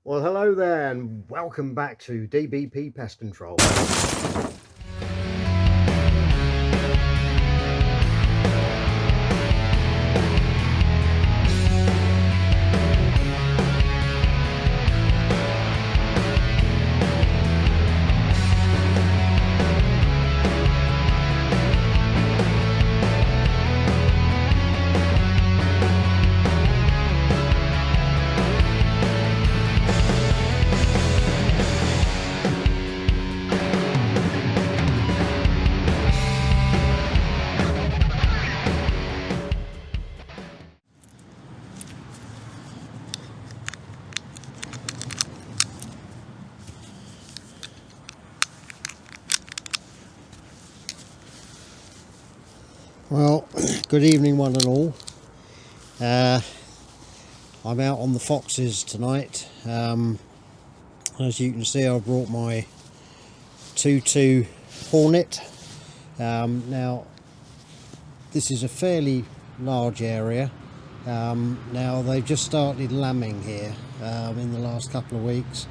Well, hello there, and welcome back to DBP Pest Control. Well, good evening one and all. I'm out on the foxes tonight. As you can see, I brought my 2.2 Hornet. Now, this is a fairly large area. Now, they've just started lambing here in the last couple of weeks,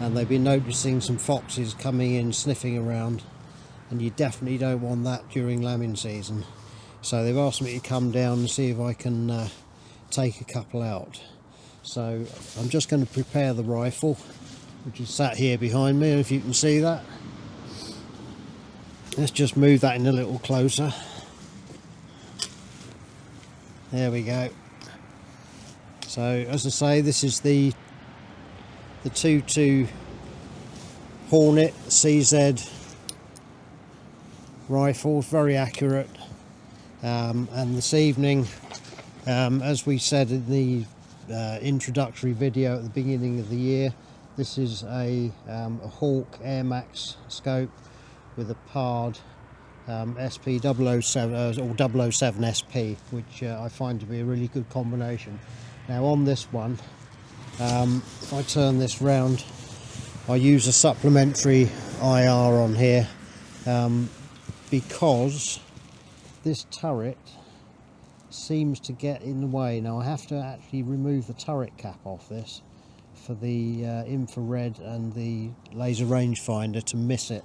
and they've been noticing some foxes coming in sniffing around, and you definitely don't want that during lambing season. So they've asked me to come down and see if I can take a couple out. So I'm just going to prepare the rifle, which is sat here behind me, if you can see that. Let's just move that in a little closer. There we go. So as I say, this is the 2.2 Hornet CZ rifle, very accurate. And this evening, as we said in the introductory video at the beginning of the year, this is a Hawk Air Max scope with a PARD SP007 or 007 SP, which I find to be a really good combination. Now on this one, if I turn this round, I use a supplementary IR on here because this turret seems to get in the way. Now I have to actually remove the turret cap off this for the infrared and the laser rangefinder to miss it.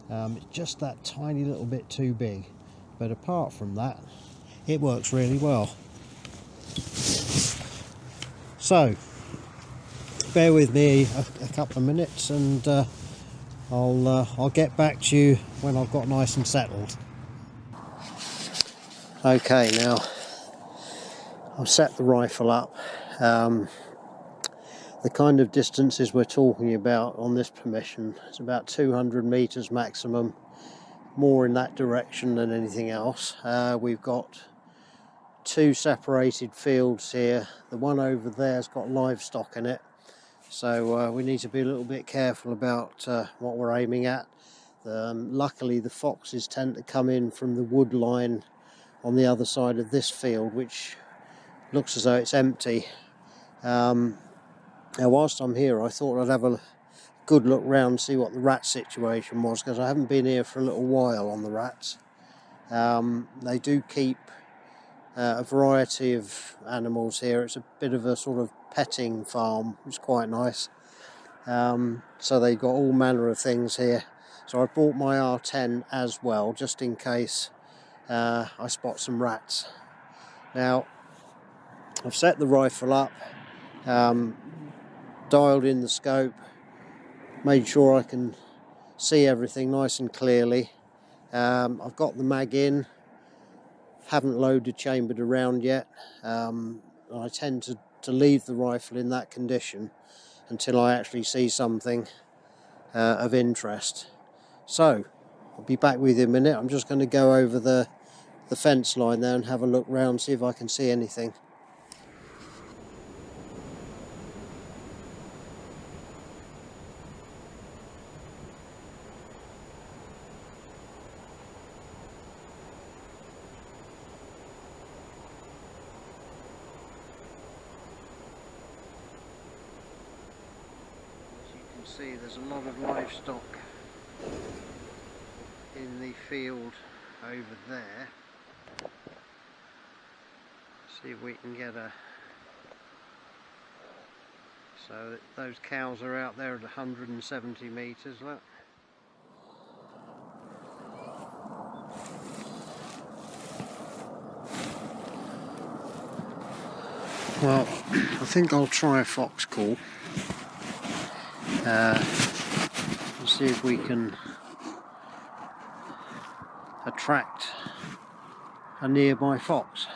It's just that tiny little bit too big, but apart from that, it works really well. So bear with me a couple of minutes, and I'll get back to you when I've got nice and settled. Okay, now I've set the rifle up. The kind of distances we're talking about on this permission is about 200 meters maximum, more in that direction than anything else. We've got two separated fields here. The one over there's got livestock in it, so we need to be a little bit careful about what we're aiming at. Luckily the foxes tend to come in from the wood line on the other side of this field, which looks as though it's empty. Now whilst I'm here, I thought I'd have a good look round, see what the rat situation was, because I haven't been here for a little while on the rats. They do keep a variety of animals here. It's a bit of a sort of petting farm, which is quite nice. So they've got all manner of things here. So I brought my R10 as well, just in case I spot some rats. Now I've set the rifle up, dialed in the scope, made sure I can see everything nice and clearly. I've got the mag in, haven't loaded chambered around yet. I tend to leave the rifle in that condition until I actually see something of interest. So I'll be back with you in a minute. I'm just going to go over the fence line there and have a look round, see if I can see anything. As you can see, there's a lot of livestock in the field over there. See if we can get a So those cows are out there at 170 metres, look. Well, I think I'll try a fox call. And see if we can attract a nearby fox.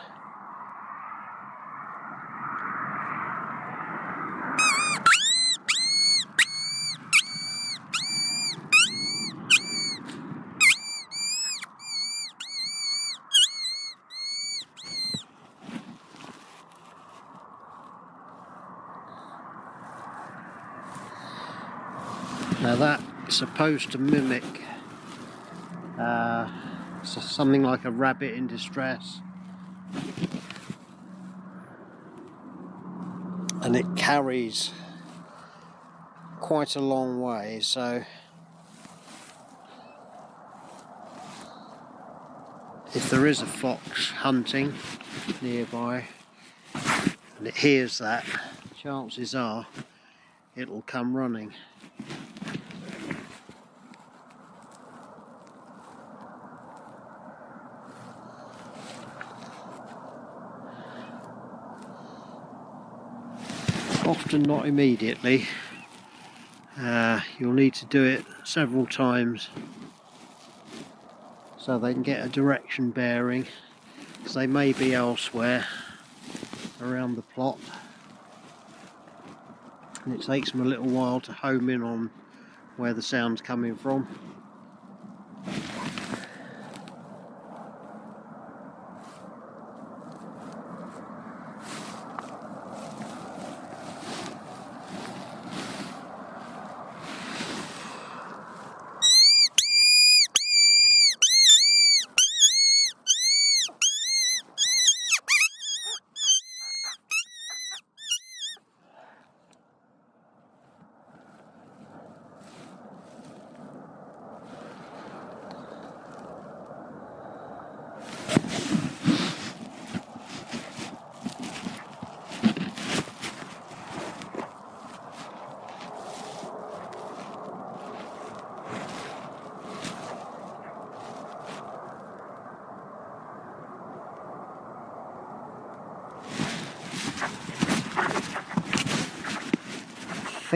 Now that's supposed to mimic something like a rabbit in distress, and it carries quite a long way, so if there is a fox hunting nearby and it hears that, chances are it'll come running. Often not immediately. You'll need to do it several times so they can get a direction bearing, because they may be elsewhere around the plot, and it takes them a little while to home in on where the sound's coming from.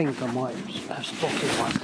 I think I might have spotted one.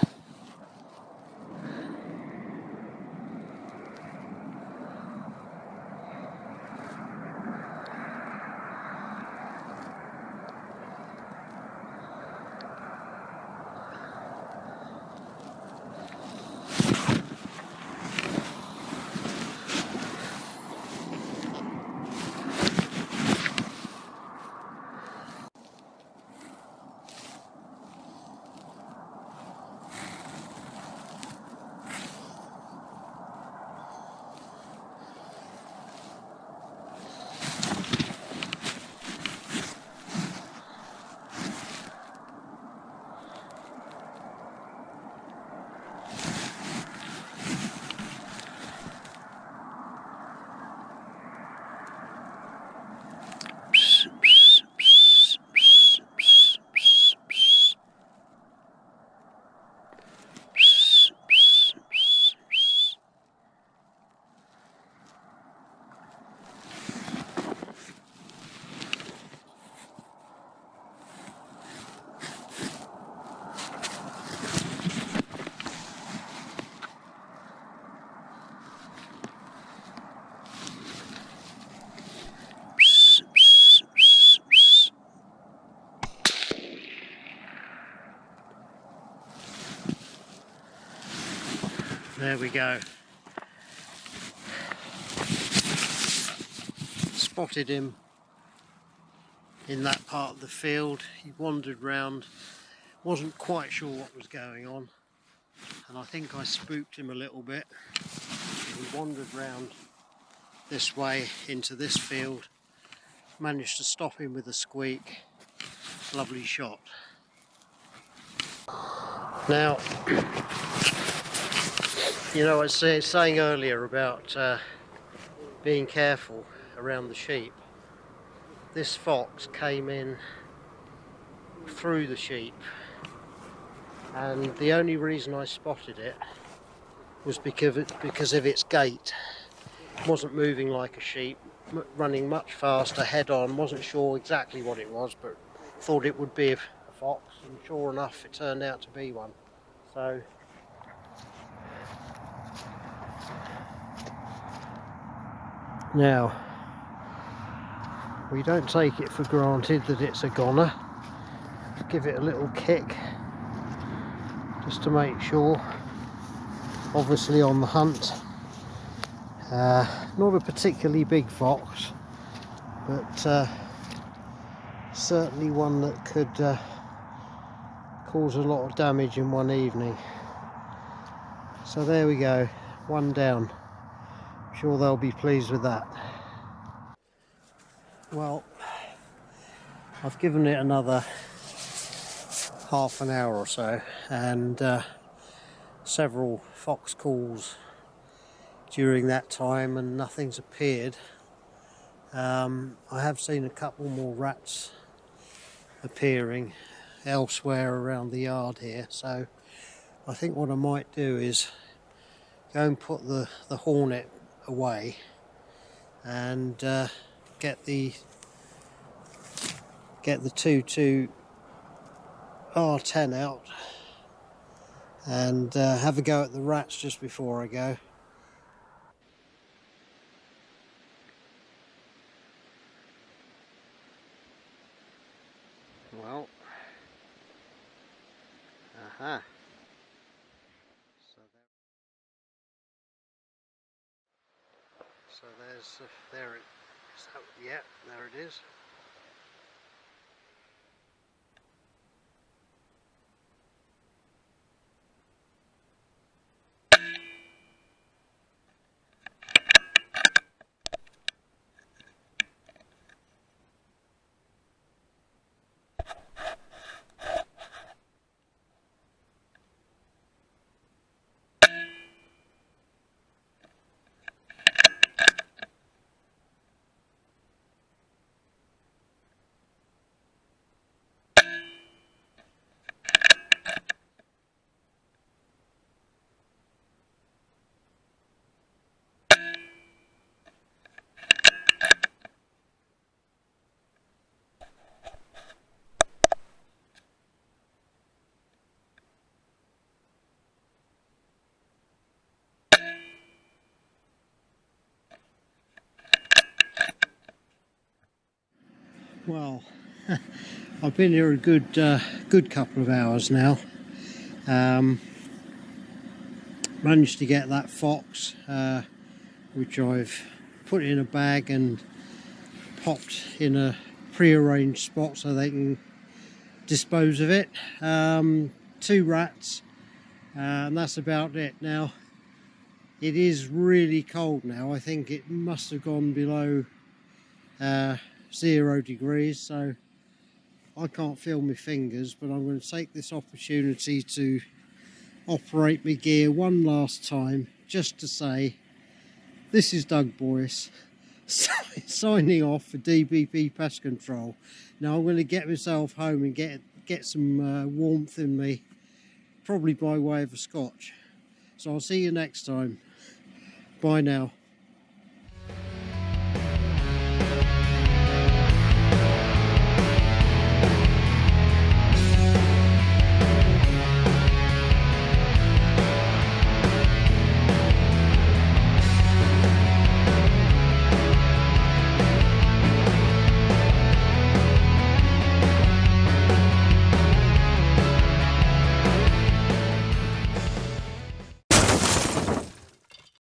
There we go. Spotted him in that part of the field. He wandered round, wasn't quite sure what was going on, and I think I spooked him a little bit. He wandered round this way into this field, managed to stop him with a squeak. Lovely shot. Now, you know, I was saying earlier about being careful around the sheep. This fox came in through the sheep, and the only reason I spotted it was because of its gait. It wasn't moving like a sheep, running much faster head on. Wasn't sure exactly what it was, but thought it would be a fox, and sure enough it turned out to be one. So now we don't take it for granted that it's a goner. Give it a little kick just to make sure. Obviously on the hunt, not a particularly big fox, but certainly one that could cause a lot of damage in one evening. So there we go, one down. I'm sure they'll be pleased with that. Well, I've given it another half an hour or so, and several fox calls during that time, and nothing's appeared. I have seen a couple more rats appearing elsewhere around the yard here, so I think what I might do is go and put the Hornet away and get the 22 R10 out and have a go at the rats just before I go. Well, aha. So there's there it. So yeah, there it is. Well, I've been here a good couple of hours now. Managed to get that fox, which I've put in a bag and popped in a pre-arranged spot so they can dispose of it. 2 rats, and that's about it. Now, it is really cold now. I think it must have gone below 0 degrees, so I can't feel my fingers, but I'm going to take this opportunity to operate my gear one last time just to say this is Doug Boyce signing off for DBP Pest Control. Now I'm going to get myself home and get some warmth in me, probably by way of a scotch. So I'll see you next time. Bye now.